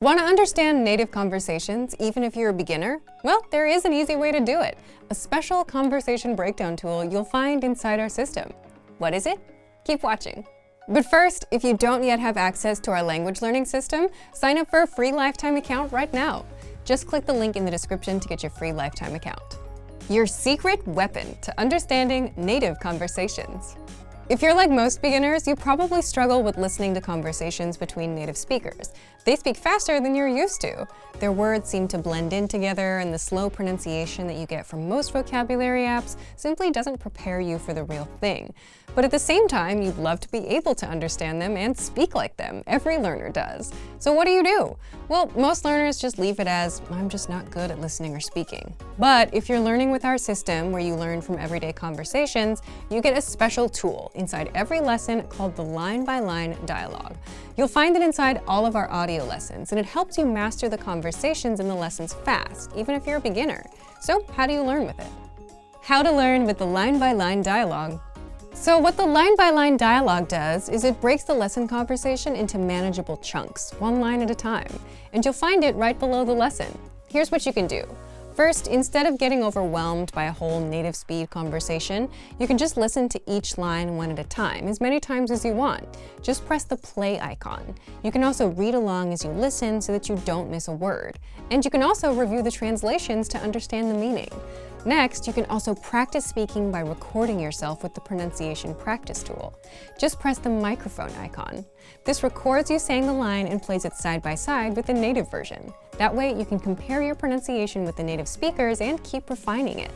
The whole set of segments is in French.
Want to understand native conversations even if you're a beginner? Well, there is an easy way to do it. A special conversation breakdown tool you'll find inside our system. What is it? Keep watching. But first, if you don't yet have access to our language learning system, sign up for a free lifetime account right now. Just click the link in the description to get your free lifetime account. Your secret weapon to understanding native conversations. If you're like most beginners, you probably struggle with listening to conversations between native speakers. They speak faster than you're used to. Their words seem to blend in together, and the slow pronunciation that you get from most vocabulary apps simply doesn't prepare you for the real thing. But at the same time, you'd love to be able to understand them and speak like them. Every learner does. So what do? Well, most learners just leave it as, I'm just not good at listening or speaking. But if you're learning with our system, where you learn from everyday conversations, you get a special tool inside every lesson called the line-by-line dialogue. You'll find it inside all of our audio lessons, and it helps you master the conversations in the lessons fast, even if you're a beginner. So how do you learn with it? How to learn with the line-by-line dialogue. So what the line-by-line dialogue does is it breaks the lesson conversation into manageable chunks, one line at a time, and you'll find it right below the lesson. Here's what you can do. First, instead of getting overwhelmed by a whole native speed conversation, you can just listen to each line one at a time, as many times as you want. Just press the play icon. You can also read along as you listen so that you don't miss a word. And you can also review the translations to understand the meaning. Next, you can also practice speaking by recording yourself with the pronunciation practice tool. Just press the microphone icon. This records you saying the line and plays it side by side with the native version. That way, you can compare your pronunciation with the native speakers and keep refining it.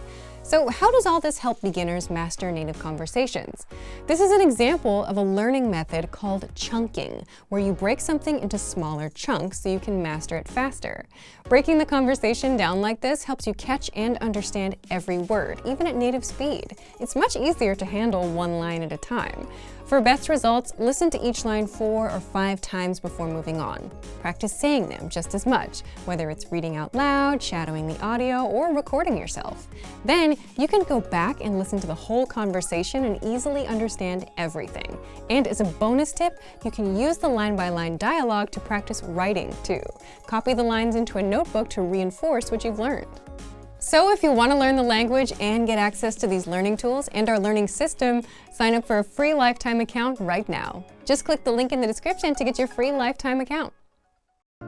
So how does all this help beginners master native conversations? This is an example of a learning method called chunking, where you break something into smaller chunks so you can master it faster. Breaking the conversation down like this helps you catch and understand every word, even at native speed. It's much easier to handle one line at a time. For best results, listen to each line 4 or 5 times before moving on. Practice saying them just as much, whether it's reading out loud, shadowing the audio, or recording yourself. Then, you can go back and listen to the whole conversation and easily understand everything. And as a bonus tip, you can use the line-by-line dialogue to practice writing too. Copy the lines into a notebook to reinforce what you've learned. So if you want to learn the language and get access to these learning tools and our learning system, sign up for a free lifetime account right now. Just click the link in the description to get your free lifetime account.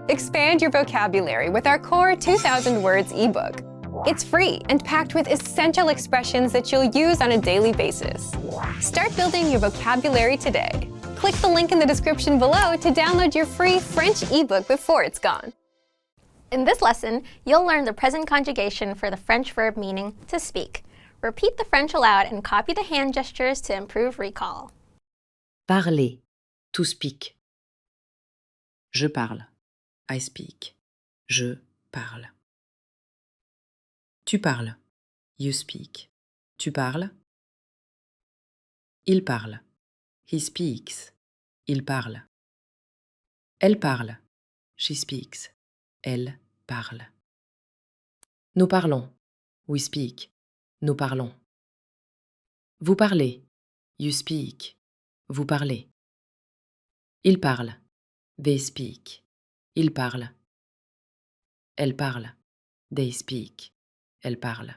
Expand your vocabulary with our core 2,000 words ebook. It's free and packed with essential expressions that you'll use on a daily basis. Start building your vocabulary today. Click the link in the description below to download your free French ebook before it's gone. In this lesson, you'll learn the present conjugation for the French verb meaning to speak. Repeat the French aloud and copy the hand gestures to improve recall. Parler, to speak. Je parle, I speak. Je parle. Tu parles, you speak. Tu parles. Il parle, he speaks. Il parle. Elle parle, she speaks. Elle parle. Nous parlons, we speak. Nous parlons. Vous parlez, you speak. Vous parlez. Ils parlent, they speak. Ils parlent. Elles parlent, they speak. Elles parlent.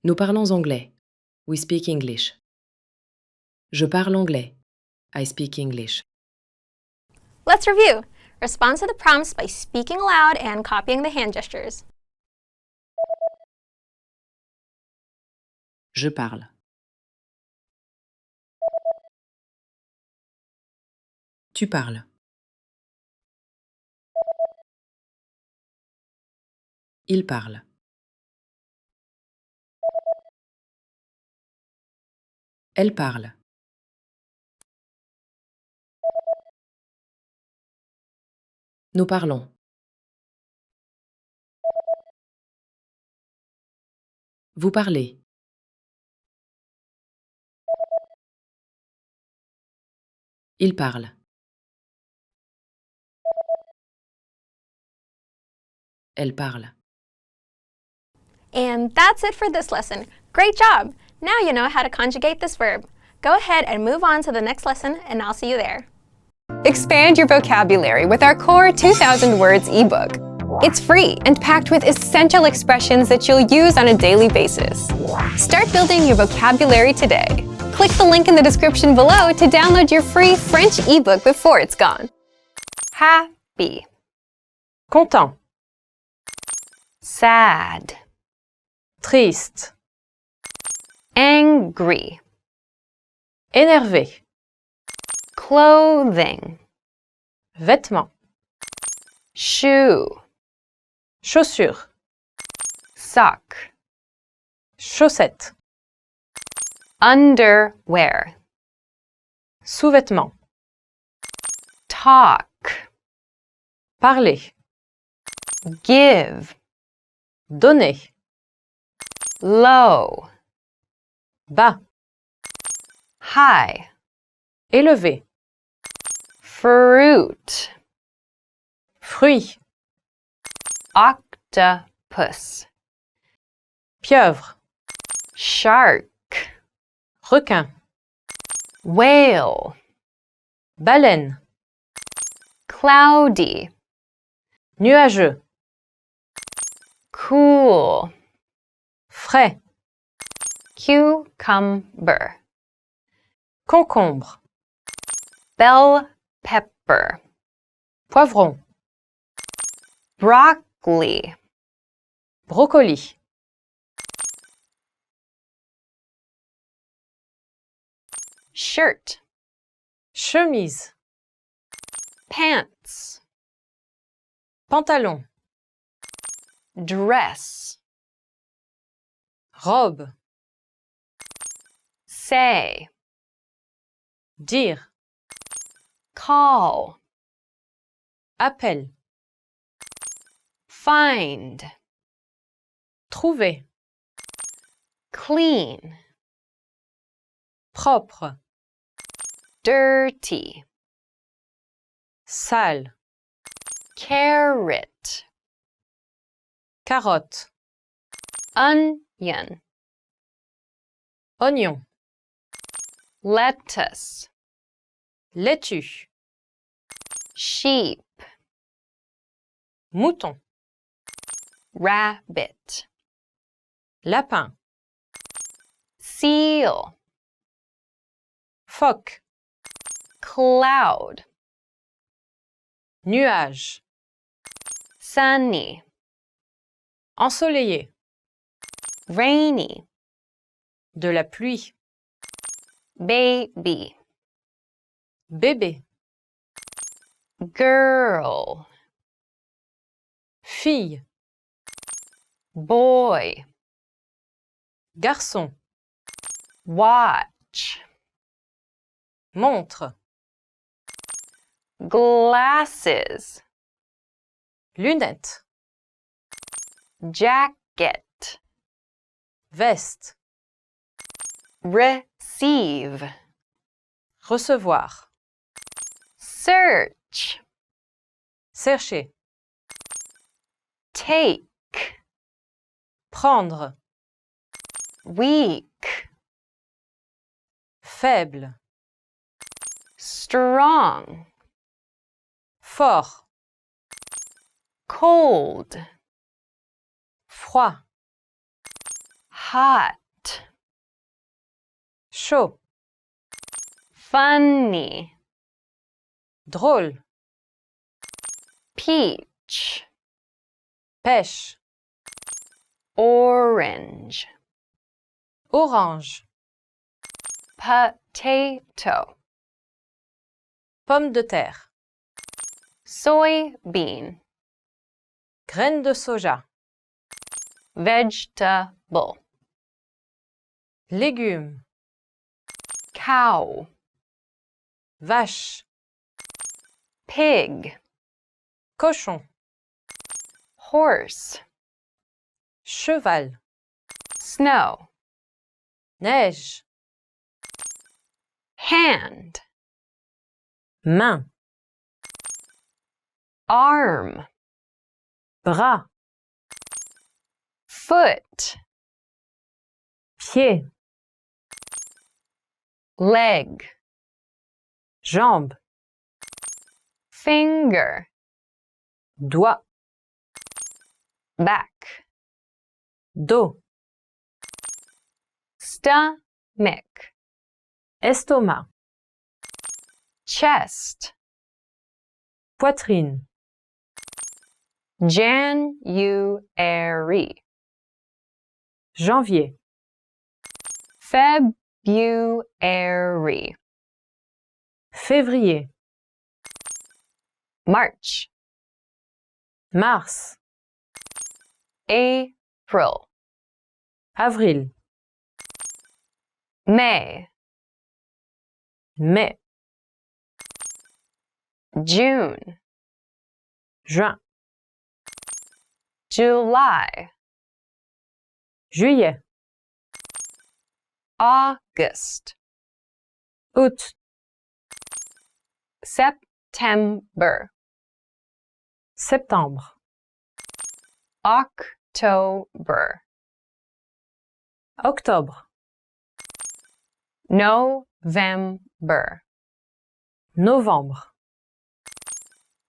Nous parlons anglais, we speak English. Je parle anglais, I speak English. Let's review. Respond to the prompts by speaking aloud and copying the hand gestures. Je parle. Tu parles. Il parle. Elle parle. Nous parlons. Vous parlez. Il parle. Elle parle. And that's it for this lesson. Great job! Now you know how to conjugate this verb. Go ahead and move on to the next lesson, and I'll see you there. Expand your vocabulary with our Core 2000 Words ebook. It's free and packed with essential expressions that you'll use on a daily basis. Start building your vocabulary today. Click the link in the description below to download your free French ebook before it's gone. Happy, Content, sad, triste, angry, énervé, clothing, vêtements, shoe, chaussures, sock, chaussettes, underwear, sous-vêtements, talk, parler, give, donner, low, bas, high, élevé, fruit, fruit, octopus, pieuvre, shark, requin, whale, baleine, cloudy, nuageux, cool, frais, cucumber, concombre, bell pepper, poivron, broccoli, brocoli, shirt, chemise, pants, pantalon, dress, robe, say, dire, call, appel, find, trouver, clean, propre, dirty, sale, carrot, carotte, onion, oignon, lettuce, laitue, sheep, mouton, rabbit, lapin, seal, phoque, cloud, nuage, sunny, ensoleillé, rainy, de la pluie, baby, bébé, girl, fille, boy, garçon, watch, montre, glasses, lunettes, jacket, veste, receive, recevoir, search, chercher, take, prendre, weak, faible, strong, fort, cold, froid, hot, chaud, funny, drôle, peach, pêche, orange, orange, potato, pomme de terre, soybean, graine de soja, vegetable, légumes, cow, vache, pig, cochon, horse, cheval, snow, neige, hand, main, arm, bras, foot, pied, leg, jambe, finger, doigt, back, dos, stomach, estomac, chest, poitrine, January, janvier, February, février, March, mars, April, avril, May, mai, June, juin, July, juillet, August, août, September, septembre, October, octobre, November, novembre,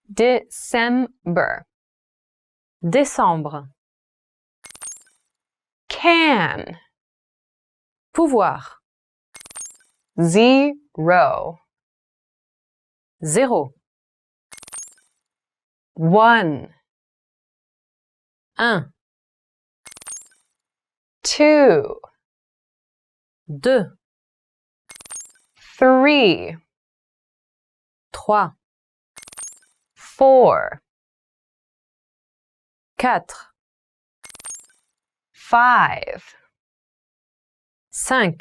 December, décembre, can, pouvoir, 0, 0, 1, 1, 2, 2, 3, 3, 4, 4, 5, 5,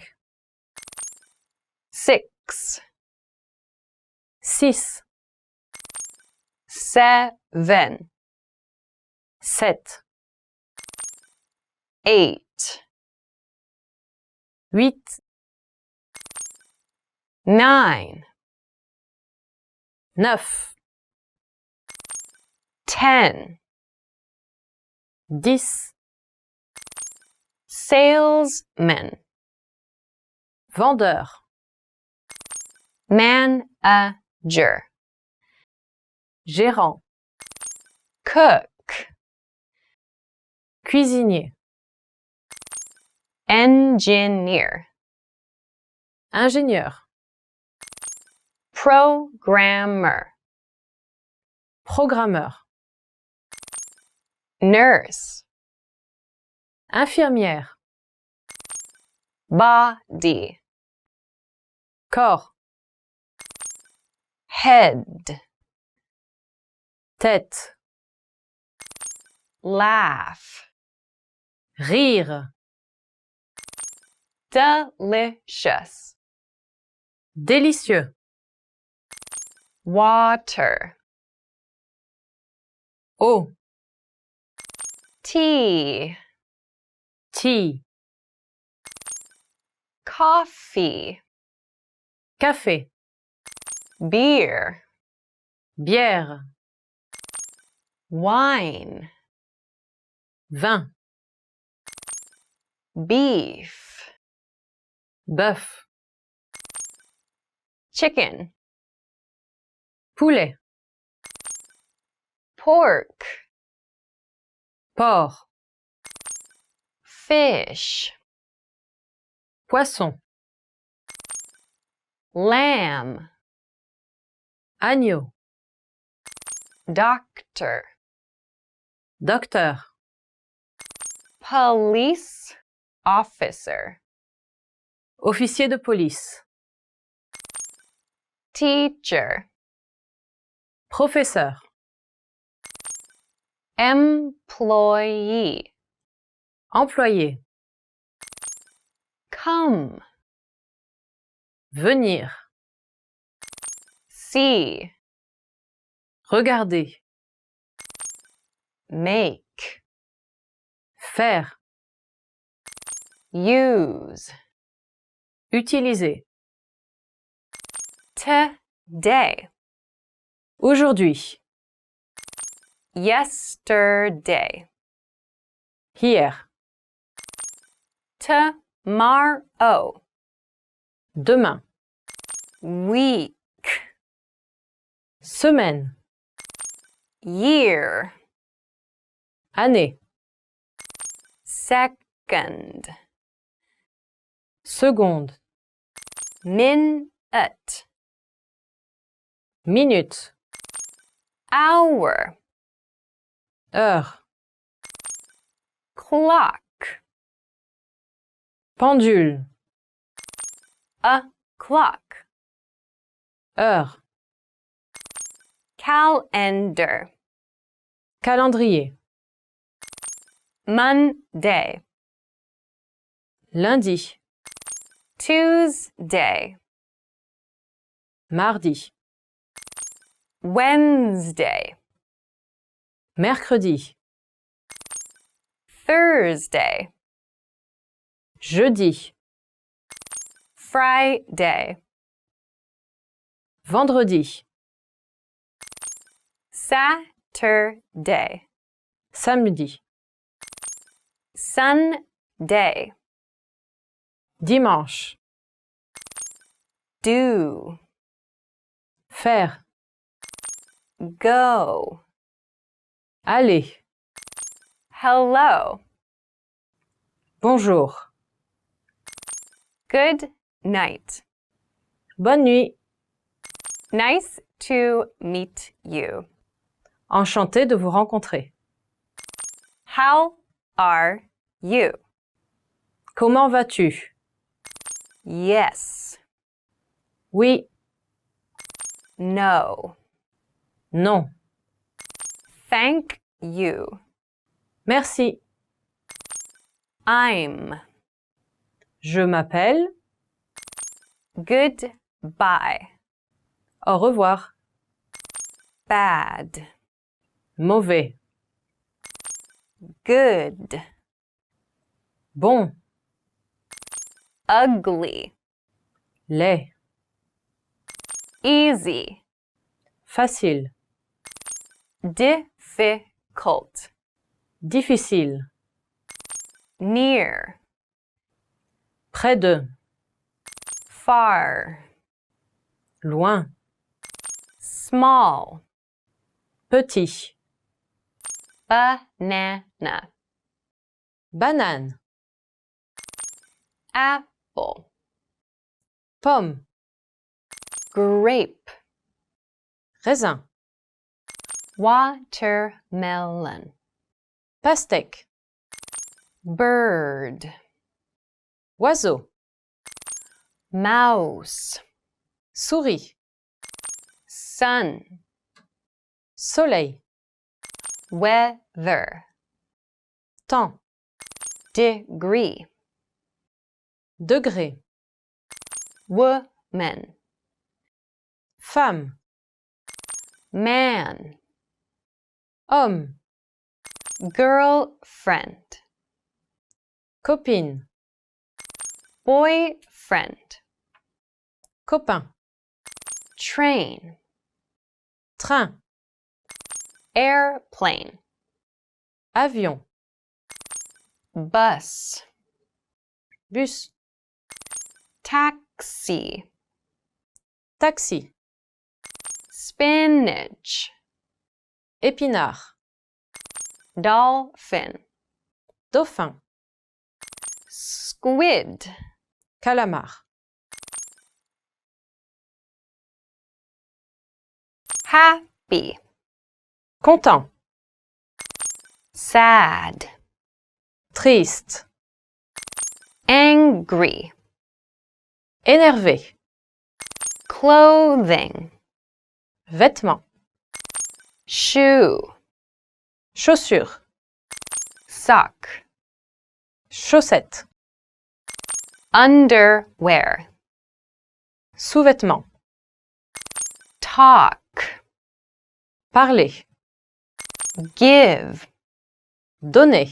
6, 6, 7, 7, 8, 8, 9, 9, 10, 10, salesman, vendeur, manager, gérant, cook, cuisinier, engineer, ingénieur, programmer, programmeur, nurse, infirmière, body, corps, head, tête, laugh, rire, delicious, délicieux, water, eau, tea, tea, coffee, café, beer, bière, wine, vin, beef, bœuf, chicken, poulet, pork, porc, fish, poisson, lamb, agneau, doctor, docteur, police officer, officier de police, teacher, professeur, employee, employé, come, venir, see, regarder, make, faire, use, utiliser, today, aujourd'hui, yesterday, hier, tomorrow, demain, week, semaine, Year. Année. Second. Seconde. Minute. Minute. Hour. Heure. Clock. Pendule. A clock. Heure. Calendar. Calendrier. Monday. Lundi. Tuesday. Mardi. Wednesday. Mercredi. Thursday. Jeudi. Friday. Vendredi. Saturday. Samedi. Sunday. Dimanche. Do. Faire. Go. Aller. Hello. Bonjour. Good night. Bonne nuit. Nice to meet you. Enchanté de vous rencontrer. How are you? Comment vas-tu? Yes. Oui. No. Non. Thank you. Merci. I'm. Je m'appelle. Goodbye. Au revoir. Bad. Mauvais. Good. Bon. Ugly. Laid. Easy. Facile. Difficult. Difficile. Near. Près de. Far. Loin. Small. Petit. Banana. Banane. Apple. Pomme. Grape. Raisin. Watermelon. Pastèque. Bird. Oiseau. Mouse. Souris. Sun. Soleil. Weather. Temps. Degree. Degré. Woman. Femme. Man. Homme. Girlfriend. Copine. Boyfriend. Copain. Train. Train. Airplane. Avion. Bus. Bus. Taxi. Taxi. Spinach. Épinard. Dolphin. Dauphin. Squid. Calamar. Happy. Content. Sad. Triste. Angry. Énervé. Clothing. Vêtements. Shoe. Chaussures. Sock. Chaussettes. Underwear. Sous-vêtements. Talk. Parler. Give. Donner.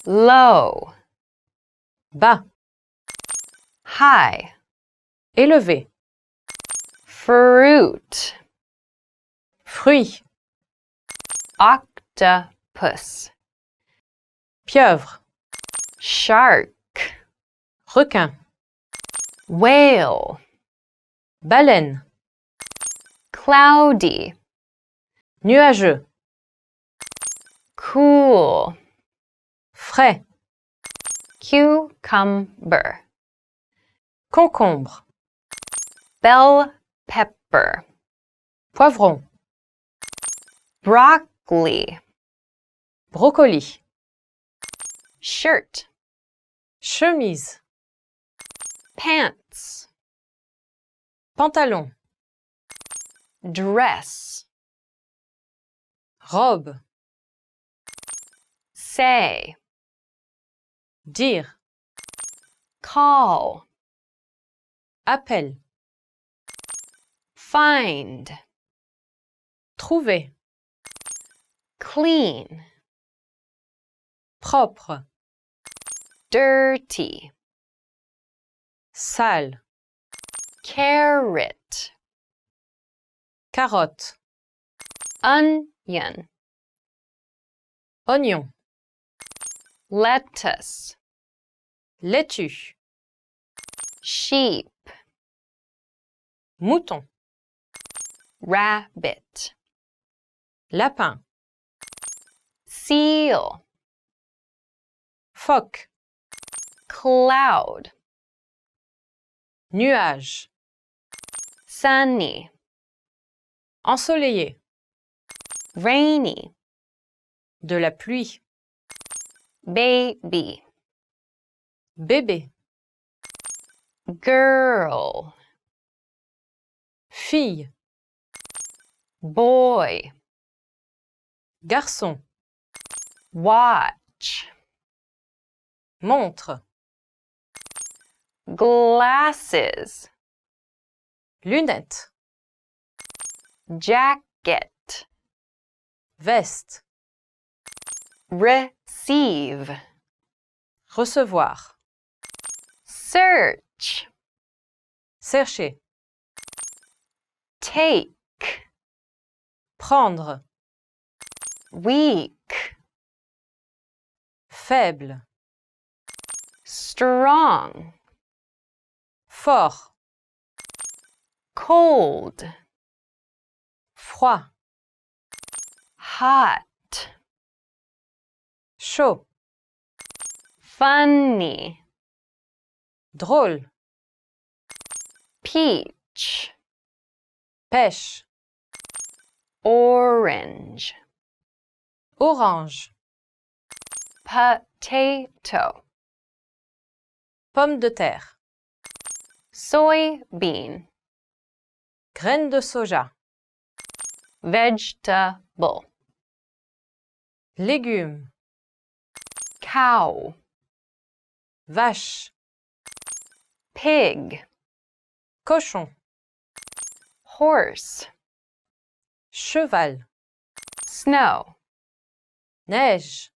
Low. Bas. High. Élevé. Fruit. Fruit. Octopus. Pieuvre. Shark. Requin. Whale. Baleine. Cloudy. Nuageux. Cool. Frais. Cucumber. Concombre. Bell pepper. Poivron. Broccoli. Brocoli. Shirt. Chemise. Pants. Pantalon. Dress. Robe. Say. Dire. Call. Appel. Find. Trouver. Clean. Propre. Dirty. Sale. Carrot. Carotte. Onion. Oignon. Lettuce. Laitue. Sheep. Mouton. Rabbit. Lapin. Seal. Phoque. Cloud. Nuage. Sunny. Ensoleillé. Rainy. De la pluie. Baby. Bébé. Girl. Fille. Boy. Garçon. Watch. Montre. Glasses. Lunettes. Jacket. Veste. Receive. Recevoir. Search. Chercher. Take. Prendre. Weak. Faible. Strong. Fort. Cold. Froid. Hot. Chaud. Funny. Drôle. Peach. Pêche. Orange. Orange. Potato. Pomme de terre. Soybean. Graines de soja. Vegetable. Légumes. Cow. Vache. Pig. Cochon. Horse. Cheval. Snow. Neige.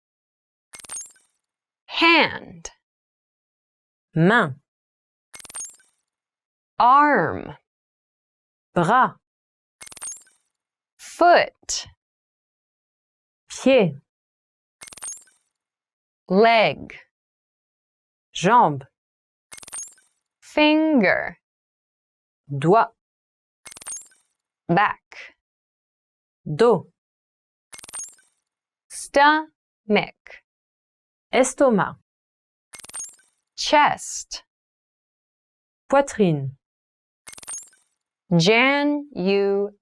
Hand. Main. Arm. Bras. Foot. Pied. Leg. Jambe. Finger. Doigt. Back. Dos. Stomach. Estomac. Chest. Poitrine. January.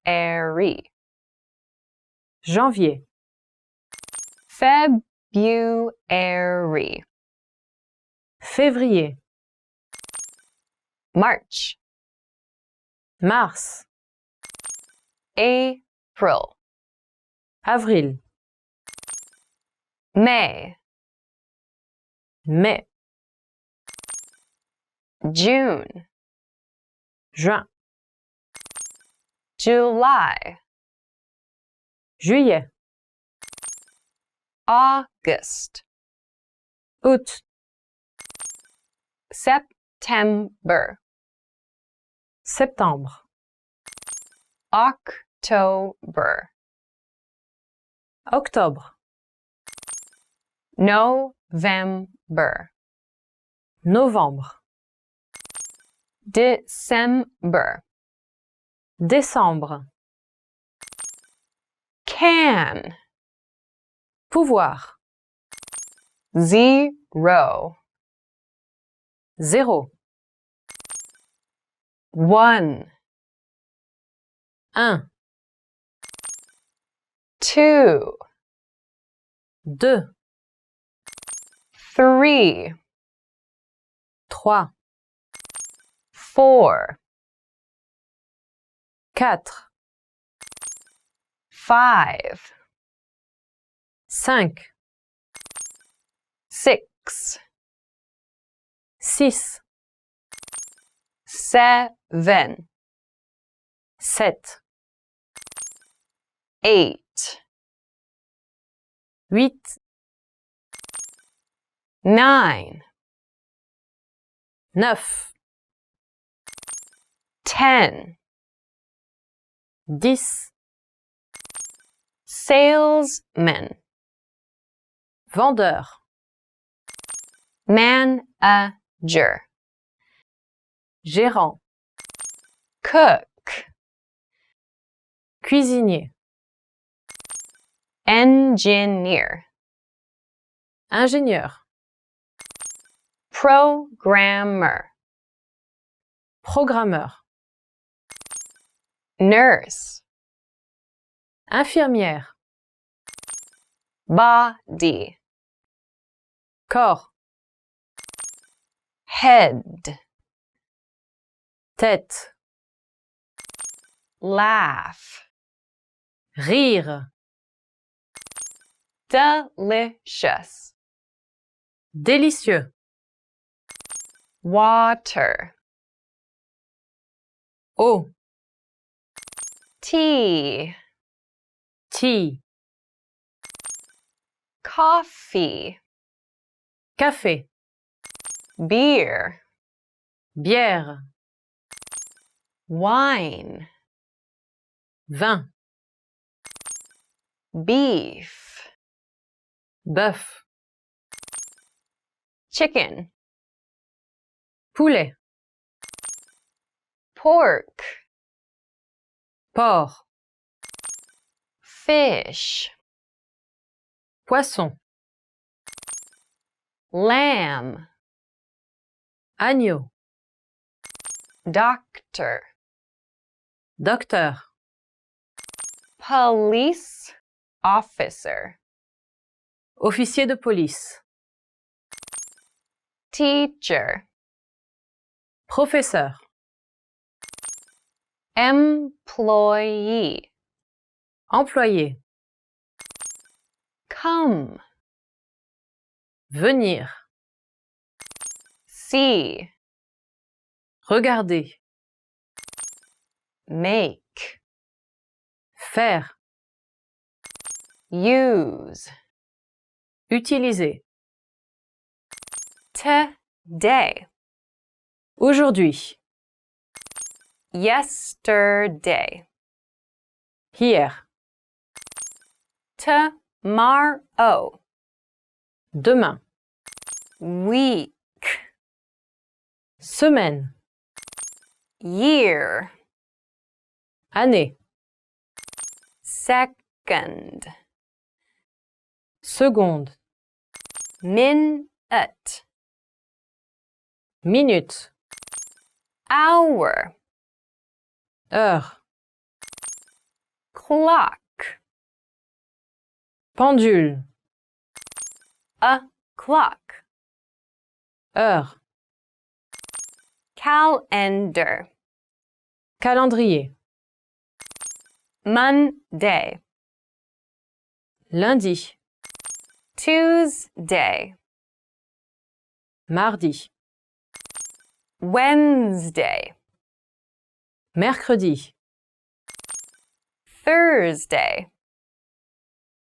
Janvier. February. Février. March. Mars. April. Avril. May. Mai. June. Juin. July. Juillet. August. Août. September. Septembre. October. Octobre. November. Novembre. December. Décembre. Can. Pouvoir. 0. 0. 1. 1. 2. 2. 3. 3. 4. 4. 5. 5. 6. 6. 7. 7. 8. 8. 9. 9. 10. 10. Salesman. Vendeur. Manager. Gérant. Cook. Cuisinier. Engineer. Ingénieur. Programmer. Programmeur. Nurse. Infirmière. Body. Corps. Head. Tête. Laugh. Rire. Delicious. Délicieux. Water. Eau. Tea. Tea. Coffee. Café. Beer. Bière. Wine. Vin. Beef. Bœuf. Chicken. Poulet. Pork. Porc. Fish. Poisson. Lamb. Agneau. Doctor. Docteur. Police officer. Officier de police. Teacher. Professeur. Employee. Employé. Come. Venir. See. Regarder. Make. Faire. Use. Utiliser. Today. Aujourd'hui. Yesterday. Hier. Tomorrow. Demain. Week. Semaine. Year. Année. Second. Seconde. Minute. Minute. Hour. Heure. Clock. Pendule. O'clock. Heure. Calendar. Calendrier. Monday. Lundi. Tuesday. Mardi. Wednesday. Mercredi. Thursday.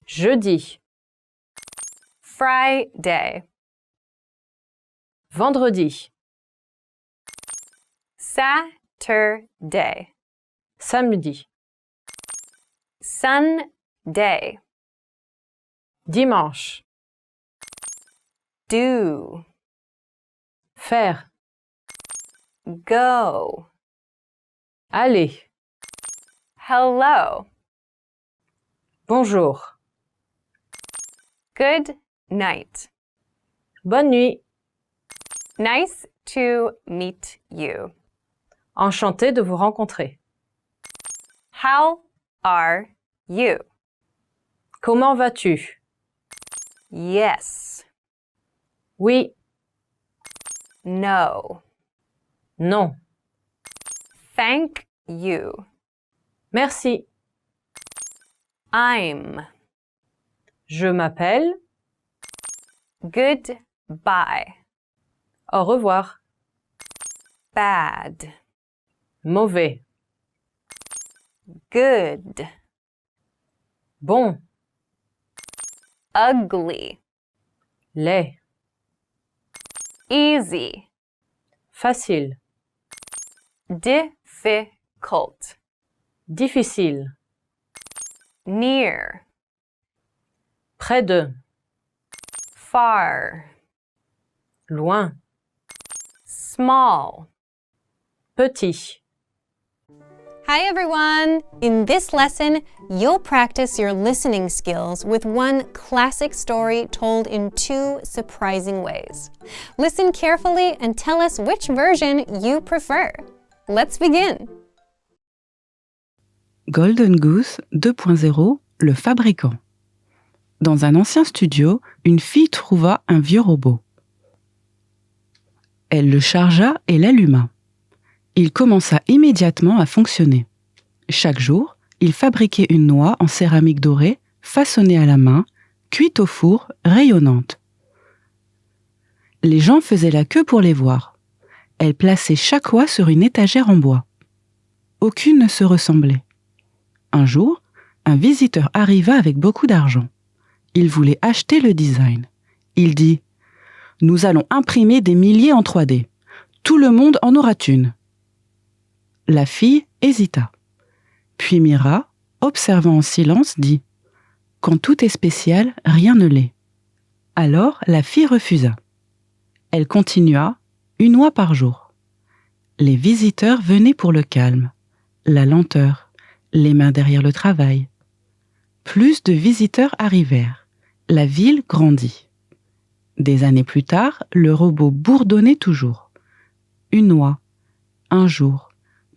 Jeudi. Friday. Vendredi. Saturday. Samedi. Sunday. Dimanche. Do. Faire. Go. Aller. Hello. Bonjour. Good night. Bonne nuit. Nice to meet you. Enchanté de vous rencontrer. How are you? Comment vas-tu? Yes. Oui. No. Non. Thank you. Merci. I'm. Je m'appelle. Goodbye. Au revoir. Bad. Mauvais. Good. Bon. Ugly. Laid. Easy. Facile. Difficult. Difficile. Near. Près de. Far. Loin. Small. Petit. Hi everyone! In this lesson, you'll practice your listening skills with one classic story told in two surprising ways. Listen carefully and tell us which version you prefer. Let's begin! Golden Goose 2.0, le fabricant. Dans un ancien studio, une fille trouva un vieux robot. Elle le chargea et l'alluma. Il commença immédiatement à fonctionner. Chaque jour, il fabriquait une noix en céramique dorée, façonnée à la main, cuite au four, rayonnante. Les gens faisaient la queue pour les voir. Elle plaçait chaque oie sur une étagère en bois. Aucune ne se ressemblait. Un jour, un visiteur arriva avec beaucoup d'argent. Il voulait acheter le design. Il dit « Nous allons imprimer des milliers en 3D. Tout le monde en aura une. » La fille hésita. Puis Mira, observant en silence, dit « Quand tout est spécial, rien ne l'est. » Alors la fille refusa. Elle continua, une oie par jour. Les visiteurs venaient pour le calme, la lenteur, les mains derrière le travail. Plus de visiteurs arrivèrent. La ville grandit. Des années plus tard, le robot bourdonnait toujours. Une oie, un jour,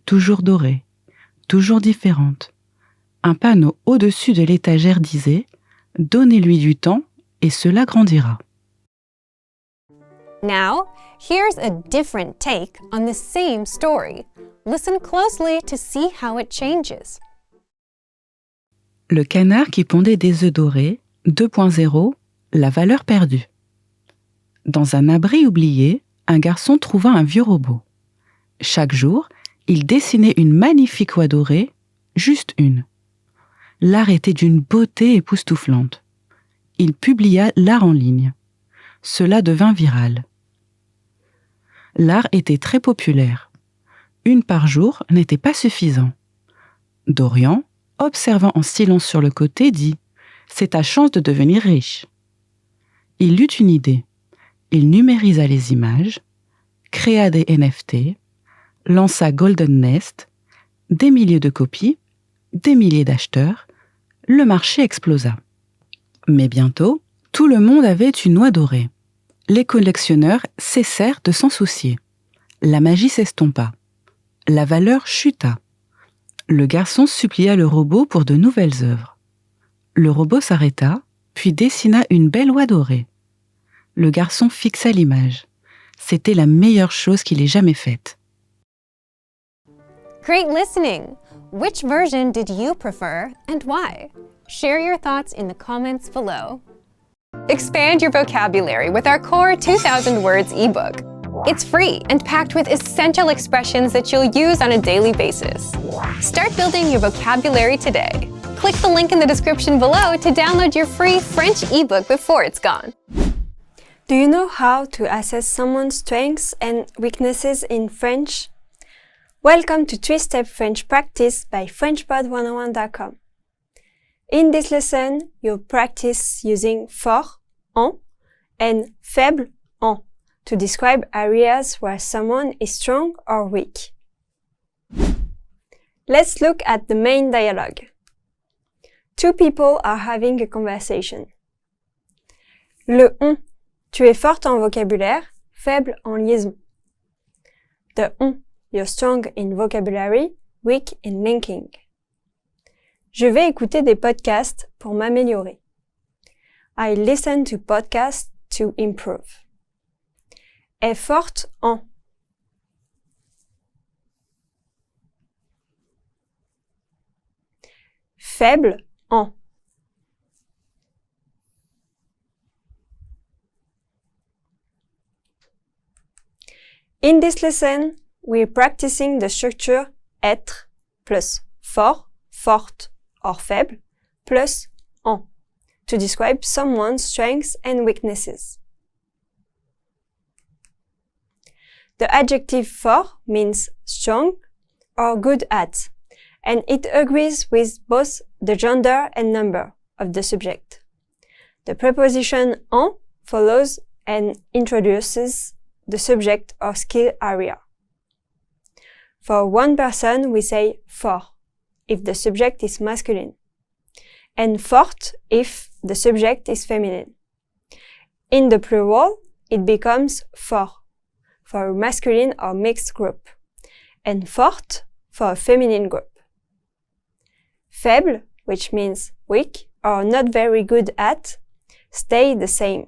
toujours dorée, toujours différente. Un panneau au-dessus de l'étagère disait « Donnez-lui du temps et cela grandira ». Now, here's a different take on the same story. Listen closely to see how it changes. Le canard qui pondait des œufs dorés, 2.0, la valeur perdue. Dans un abri oublié, un garçon trouva un vieux robot. Chaque jour, il dessinait une magnifique oie dorée, juste une. L'art était d'une beauté époustouflante. Il publia l'art en ligne. Cela devint viral. L'art était très populaire. Une par jour n'était pas suffisant. Dorian, observant en silence sur le côté, dit « C'est ta chance de devenir riche. » Il eut une idée. Il numérisa les images, créa des NFT, lança Golden Nest, des milliers de copies, des milliers d'acheteurs, le marché explosa. Mais bientôt, tout le monde avait une oie dorée. Les collectionneurs cessèrent de s'en soucier. La magie s'estompa. La valeur chuta. Le garçon supplia le robot pour de nouvelles œuvres. Le robot s'arrêta, puis dessina une belle oie dorée. Le garçon fixa l'image. C'était la meilleure chose qu'il ait jamais faite. Great listening! Which version did you prefer and why? Share your thoughts in the comments below. Expand your vocabulary with our Core 2000 Words ebook. It's free and packed with essential expressions that you'll use on a daily basis. Start building your vocabulary today. Click the link in the description below to download your free French ebook before it's gone. Do you know how to assess someone's strengths and weaknesses in French? Welcome to 3-Step French Practice by FrenchPod101.com. In this lesson, you'll practice using fort, en, and faible, en, to describe areas where someone is strong or weak. Let's look at the main dialogue. Two people are having a conversation. Le on. Tu es forte en vocabulaire, faible en liaison. The on. You're strong in vocabulary, weak in linking. Je vais écouter des podcasts pour m'améliorer. I listen to podcasts to improve. Est forte en. Faible en. In this lesson, we're practicing the structure être plus fort, forte or faible plus en to describe someone's strengths and weaknesses. The adjective fort means strong or good at, and it agrees with both the gender and number of the subject. The preposition en follows and introduces the subject or skill area. For one person, we say fort if the subject is masculine, and forte if the subject is feminine. In the plural, it becomes fort for a masculine or mixed group, and forte for a feminine group. Faible, which means weak or not very good at, stay the same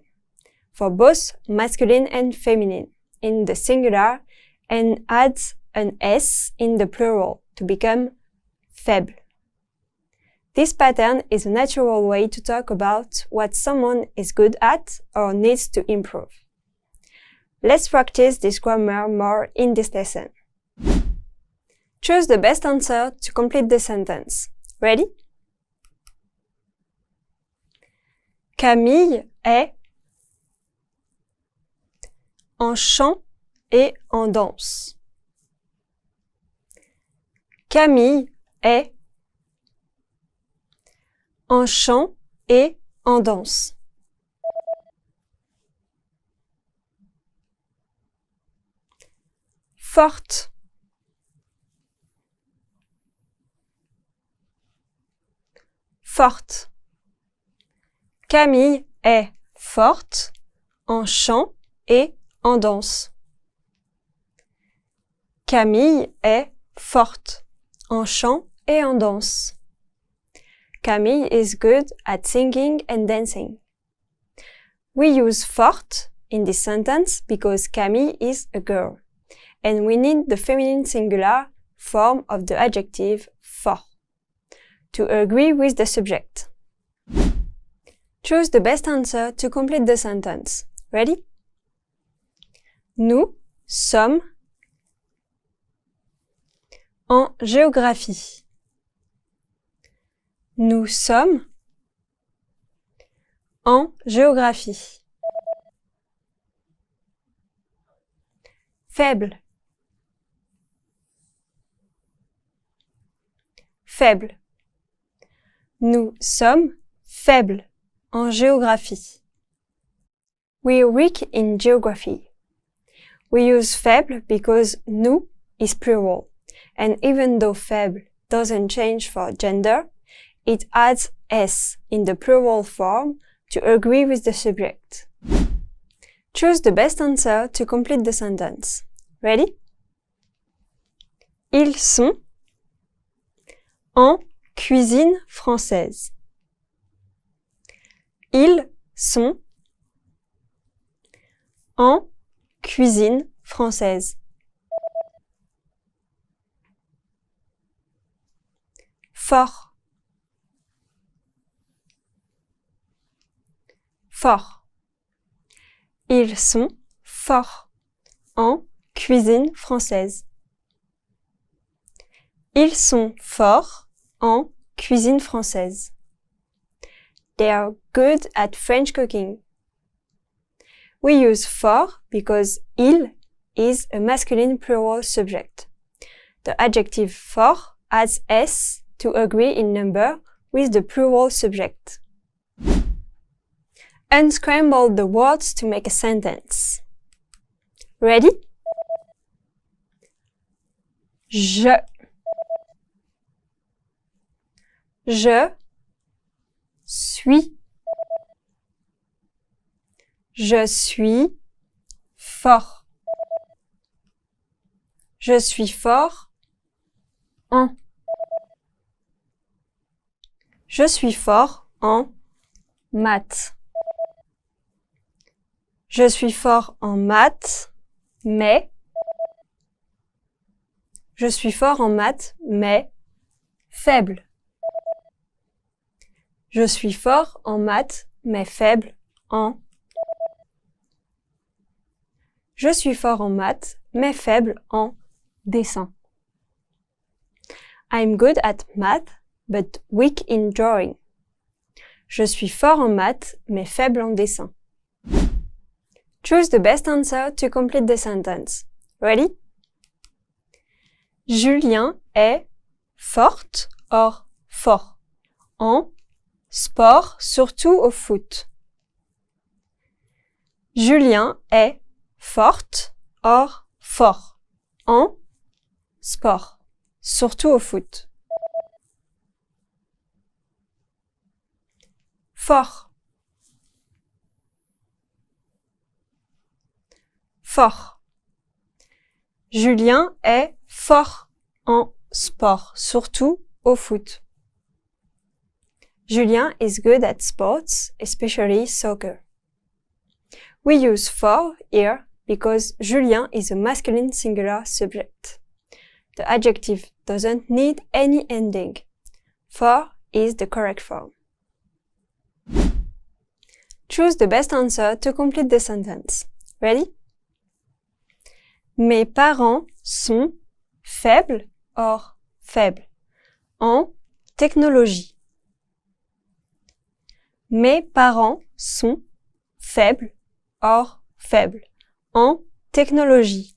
for both masculine and feminine in the singular and adds an S in the plural to become faible. This pattern is a natural way to talk about what someone is good at or needs to improve. Let's practice this grammar more in this lesson. Choose the best answer to complete the sentence. Ready? Camille est en chant et en danse. Camille est en chant et en danse. Forte. Forte. Camille est forte en chant et en danse. Camille est forte en chant et en danse. Camille is good at singing and dancing. We use forte in this sentence because Camille is a girl, and we need the feminine singular form of the adjective fort to agree with the subject. Choose the best answer to complete the sentence. Ready? Nous sommes en géographie. Nous sommes en géographie. Faible. Faible. Nous sommes faibles en géographie. We're weak in geography. We use faible because nous is plural, and even though faible doesn't change for gender, it adds S in the plural form to agree with the subject. Choose the best answer to complete the sentence. Ready? Ils sont en cuisine française. Ils sont en cuisine française. Fort. Fort. Ils sont forts en cuisine française. Ils sont forts en cuisine française. They are good at French cooking. We use fort because il is a masculine plural subject. The adjective fort adds S to agree in number with the plural subject. Unscramble the words to make a sentence. Ready? Je suis. Je suis fort. Je suis fort en. Je suis fort en maths. Je suis fort en maths, mais. Je suis fort en maths, mais faible. Je suis fort en maths, mais faible en. Je suis fort en maths, mais faible en dessin. I'm good at math, but weak in drawing. Je suis fort en maths, mais faible en dessin. Choose the best answer to complete the sentence. Ready? Julien est forte or fort en sport, surtout au foot. Julien est forte or fort en sport, surtout au foot. Fort. Fort. Julien est fort en sport, surtout au foot. Julien is good at sports, especially soccer. We use for here because Julien is a masculine singular subject. The adjective doesn't need any ending. For is the correct form. Choose the best answer to complete the sentence. Ready? Mes parents sont faibles or faibles en technologie. Mes parents sont faibles or faibles en technologie.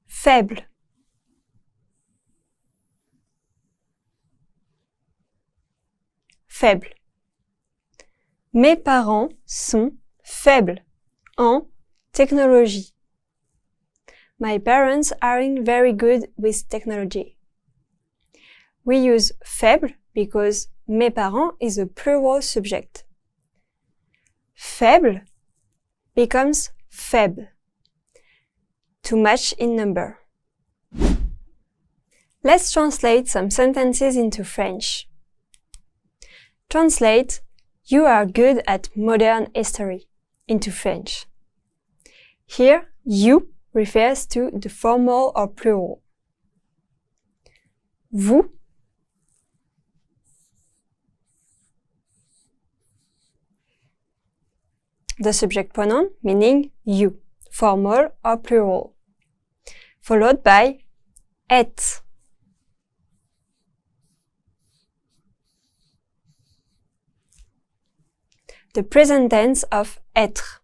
Faible. Faible. Mes parents sont faibles en technologie. My parents aren't very good with technology. We use faible because mes parents is a plural subject. Faible becomes faible to match in number. Let's translate some sentences into French. Translate "You are good at modern history" into French. Here, you refers to the formal or plural. Vous, the subject pronoun meaning you, formal or plural, followed by êtes. The present tense of être,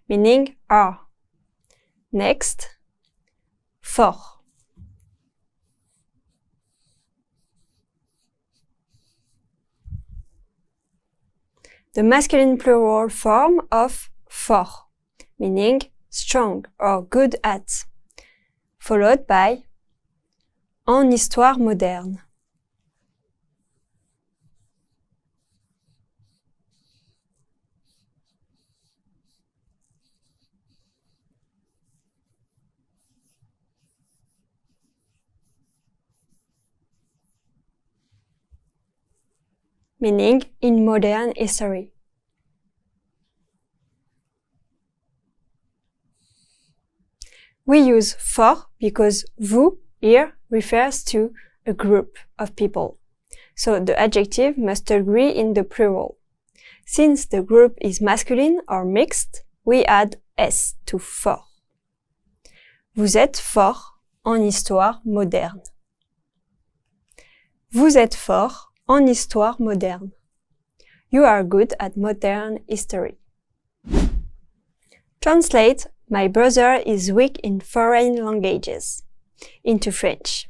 meaning are. Next, fort. The masculine plural form of fort, meaning strong or good at, followed by en histoire moderne. Meaning in modern history. We use fort because vous here refers to a group of people, so the adjective must agree in the plural. Since the group is masculine or mixed, we add s to fort. Vous êtes fort en histoire moderne. Vous êtes fort en histoire moderne. You are good at modern history. Translate "My brother is weak in foreign languages" into French.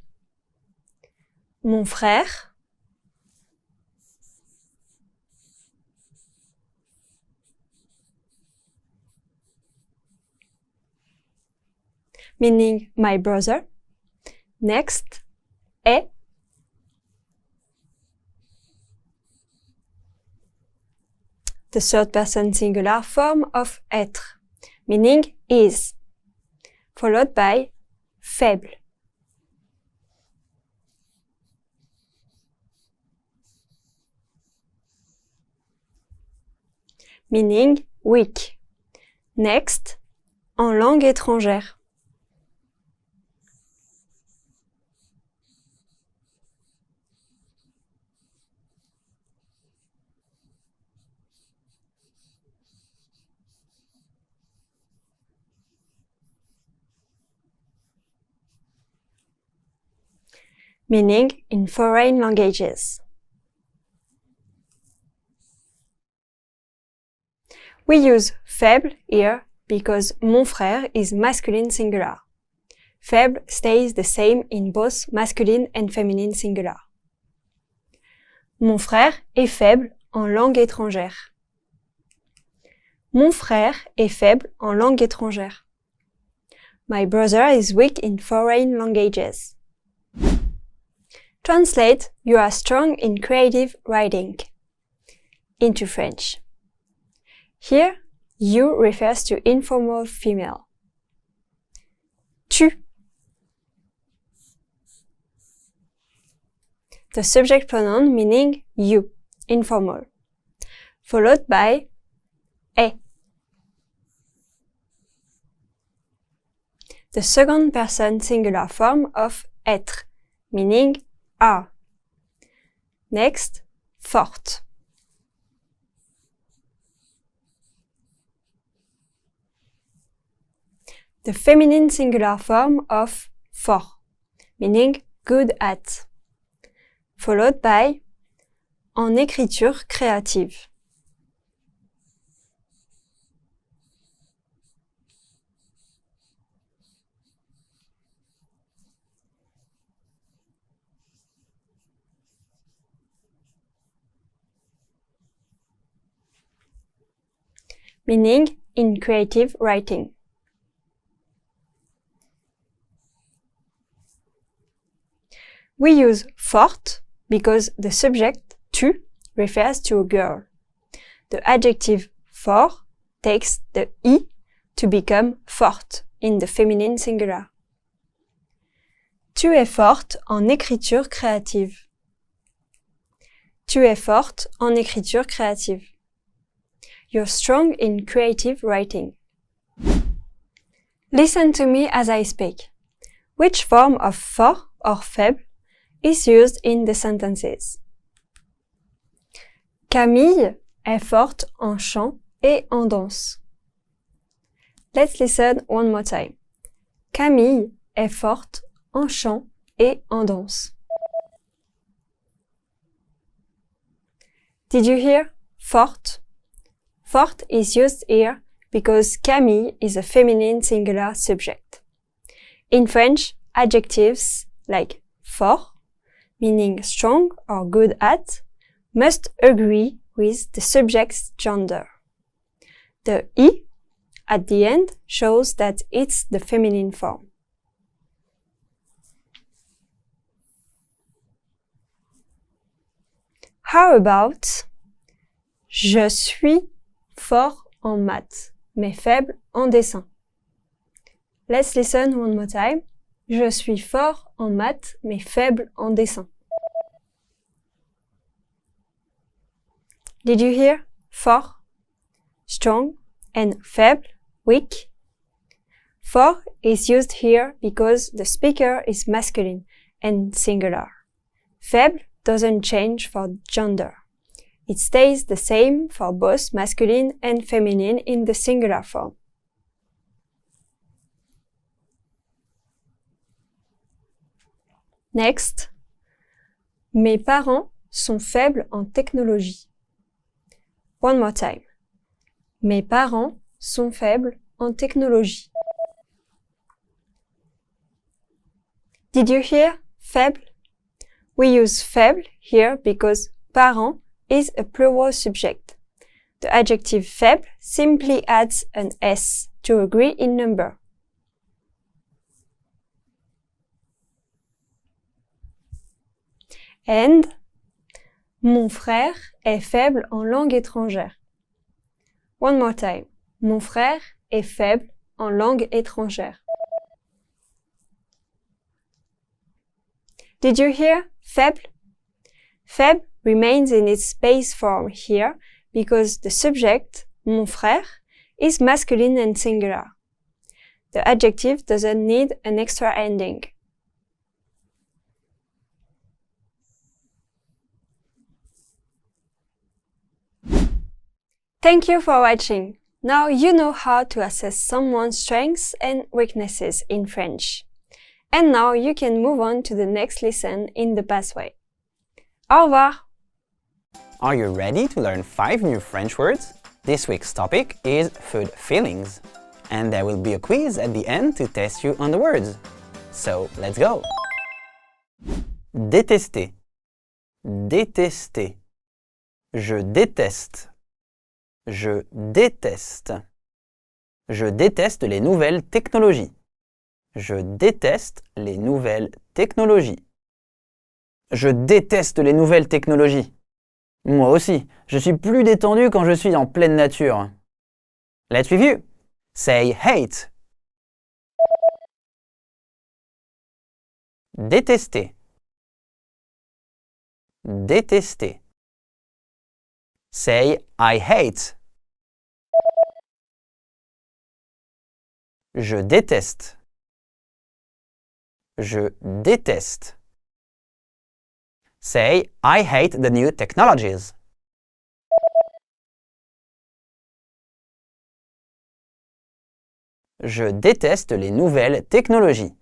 Mon frère meaning my brother. Next, est the third person singular form of être, meaning is, followed by faible. Meaning weak. Next, en langue étrangère. Meaning in foreign languages. We use faible here because mon frère is masculine singular. Faible stays the same in both masculine and feminine singular. Mon frère est faible en langue étrangère. Mon frère est faible en langue étrangère. My brother is weak in foreign languages. Translate "you are strong in creative writing" into French. Here, you refers to informal female. Tu. The subject pronoun meaning you, informal, followed by est. The second person singular form of être, meaning are. Next, forte. The feminine singular form of fort, meaning good at, followed by en écriture créative. Meaning in creative writing. We use forte because the subject tu refers to a girl. The adjective fort takes the i to become forte in the feminine singular. Tu es forte en écriture créative. Tu es forte en écriture créative. You're strong in creative writing. Listen to me as I speak. Which form of fort or faible is used in the sentences? Camille est forte en chant et en danse. Let's listen one more time. Camille est forte en chant et en danse. Did you hear? Forte. Forte is used here because Camille is a feminine singular subject. In French, adjectives like fort, meaning strong or good at, must agree with the subject's gender. The I at the end shows that it's the feminine form. How about je suis fort en maths, mais faible en dessin? Let's listen one more time. Je suis fort en maths, mais faible en dessin. Did you hear? Fort, strong, and faible, weak. Fort is used here because the speaker is masculine and singular. Faible doesn't change for gender. It stays the same for both masculine and feminine in the singular form. Next, mes parents sont faibles en technologie. One more time. Mes parents sont faibles en technologie. Did you hear? Faible? We use faible here because parent is a plural subject. The adjective faible simply adds an S to agree in number. And mon frère est faible en langue étrangère. One more time. Mon frère est faible en langue étrangère. Did you hear faible? Faible remains in its base form here because the subject, mon frère, is masculine and singular. The adjective doesn't need an extra ending. Thank you for watching. Now you know how to assess someone's strengths and weaknesses in French. And now you can move on to the next lesson in the best way. Au revoir! Are you ready to learn 5 new French words? This week's topic is food feelings. And there will be a quiz at the end to test you on the words. So, let's go! Détester. Détester. Je déteste. Je déteste. Je déteste les nouvelles technologies. Je déteste les nouvelles technologies. Je déteste les nouvelles technologies. Moi aussi, je suis plus détendu quand je suis en pleine nature. Let's review. Say hate. Détester. Détester. Say I hate. Je déteste. Je déteste. Say I hate the new technologies. Je déteste les nouvelles technologies.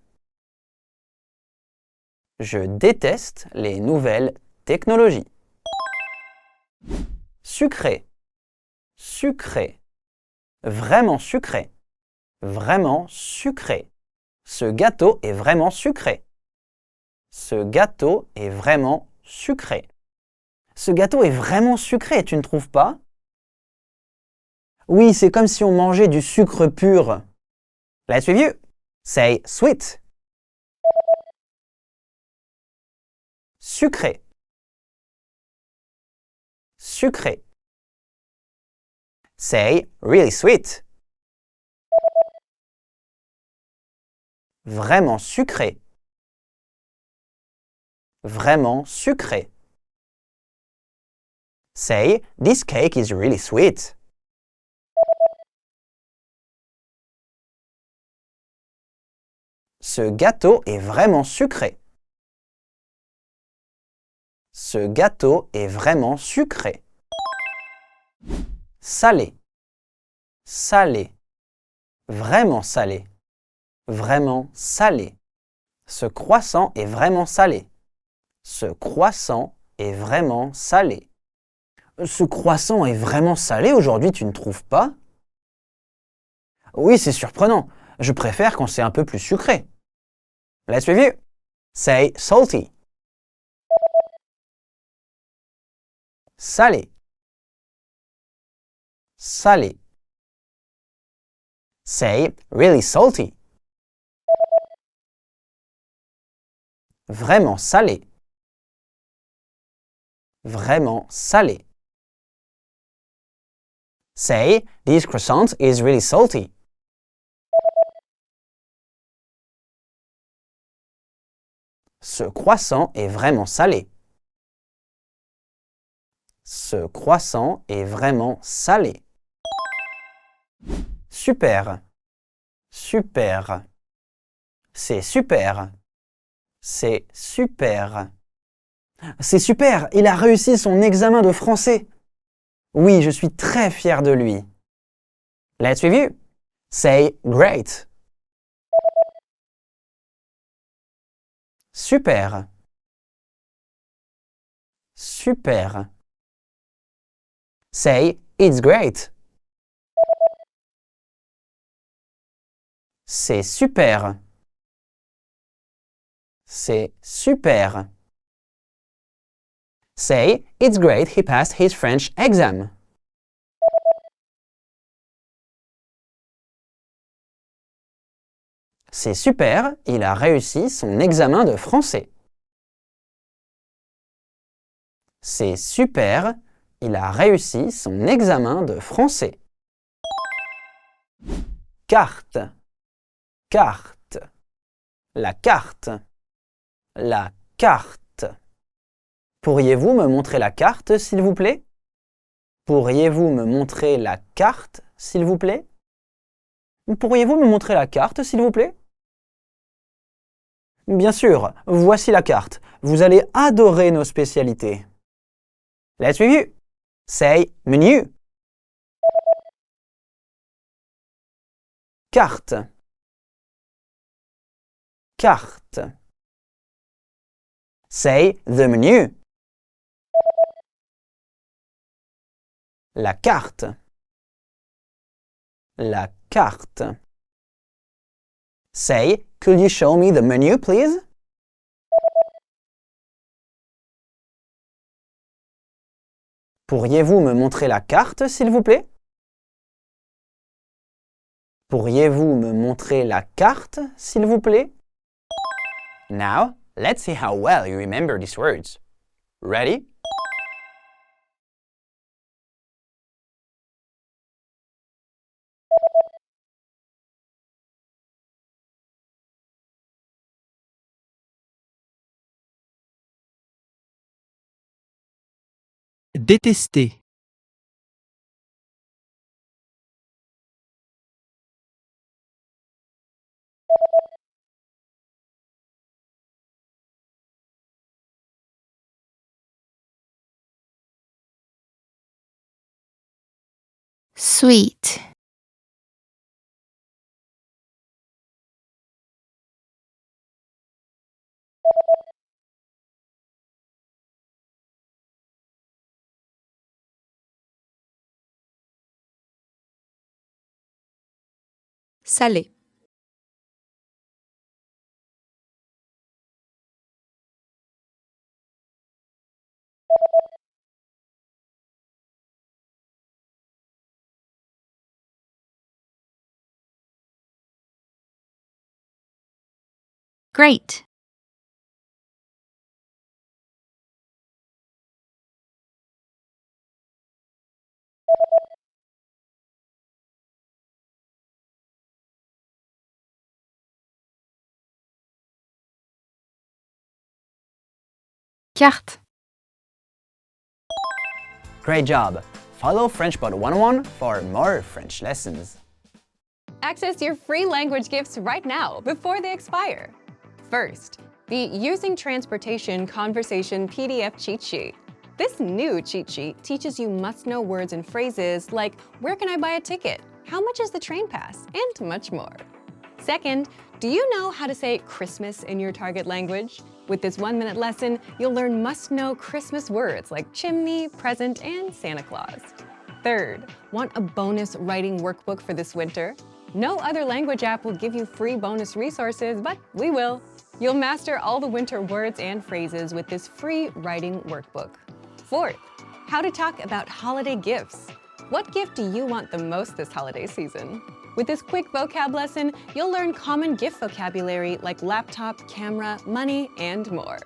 Je déteste les nouvelles technologies. Sucré. Sucré. Vraiment sucré. Vraiment sucré. Ce gâteau est vraiment sucré. Ce gâteau est vraiment sucré. Ce gâteau est vraiment sucré, tu ne trouves pas? Oui, c'est comme si on mangeait du sucre pur. Let's review. Say sweet. Sucré. Sucré. Say really sweet. Vraiment sucré. Vraiment sucré. Say, this cake is really sweet. Ce gâteau est vraiment sucré. Ce gâteau est vraiment sucré. Salé. Salé. Vraiment salé. Vraiment salé. Ce croissant est vraiment salé. Ce croissant est vraiment salé. Ce croissant est vraiment salé aujourd'hui, tu ne trouves pas? Oui, c'est surprenant. Je préfère quand c'est un peu plus sucré. Let's review. Say salty. Salé. Salé. Say really salty. Vraiment salé. Vraiment salé. Say, this croissant is really salty. Ce croissant est vraiment salé. Ce croissant est vraiment salé. Super. Super. C'est super. C'est super. C'est super, il a réussi son examen de français. Oui, je suis très fier de lui. Let's review. Say great. Super. Super. Say it's great. C'est super. C'est super. Say, it's great he passed his French exam. C'est super, il a réussi son examen de français. C'est super, il a réussi son examen de français. carte, carte, la carte, la carte. Pourriez-vous me montrer la carte, s'il vous plaît? Pourriez-vous me montrer la carte, s'il vous plaît? Pourriez-vous me montrer la carte, s'il vous plaît? Bien sûr, voici la carte. Vous allez adorer nos spécialités. Let's review. Say menu. Carte. Carte. Say the menu. La carte. La carte. Say, could you show me the menu, please? Pourriez-vous me montrer la carte, s'il vous plaît? Pourriez-vous me montrer la carte, s'il vous plaît? Now, let's see how well you remember these words. Ready? Détester. Sweet. Salé. Great. Carte. Great job! Follow FrenchPod 101 for more French lessons. Access your free language gifts right now before they expire. First, the Using Transportation Conversation PDF cheat sheet. This new cheat sheet teaches you must-know words and phrases like where can I buy a ticket, how much is the train pass, and much more. Second, do you know how to say Christmas in your target language? With this 1-minute lesson, you'll learn must-know Christmas words like chimney, present, and Santa Claus. Third, want a bonus writing workbook for this winter? No other language app will give you free bonus resources, but we will. You'll master all the winter words and phrases with this free writing workbook. Fourth, how to talk about holiday gifts. What gift do you want the most this holiday season? With this quick vocab lesson, you'll learn common gift vocabulary like laptop, camera, money, and more.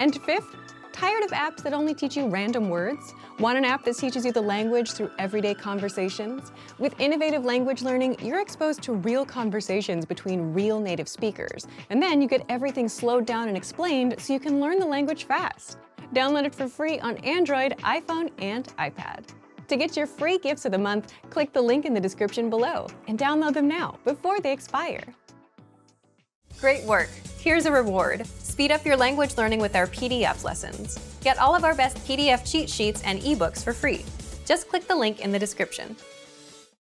And fifth, tired of apps that only teach you random words? Want an app that teaches you the language through everyday conversations? With innovative language learning, you're exposed to real conversations between real native speakers. And then you get everything slowed down and explained so you can learn the language fast. Download it for free on Android, iPhone, and iPad. To get your free gifts of the month, click the link in the description below and download them now before they expire. Great work! Here's a reward. Speed up your language learning with our PDF lessons. Get all of our best PDF cheat sheets and ebooks for free. Just click the link in the description.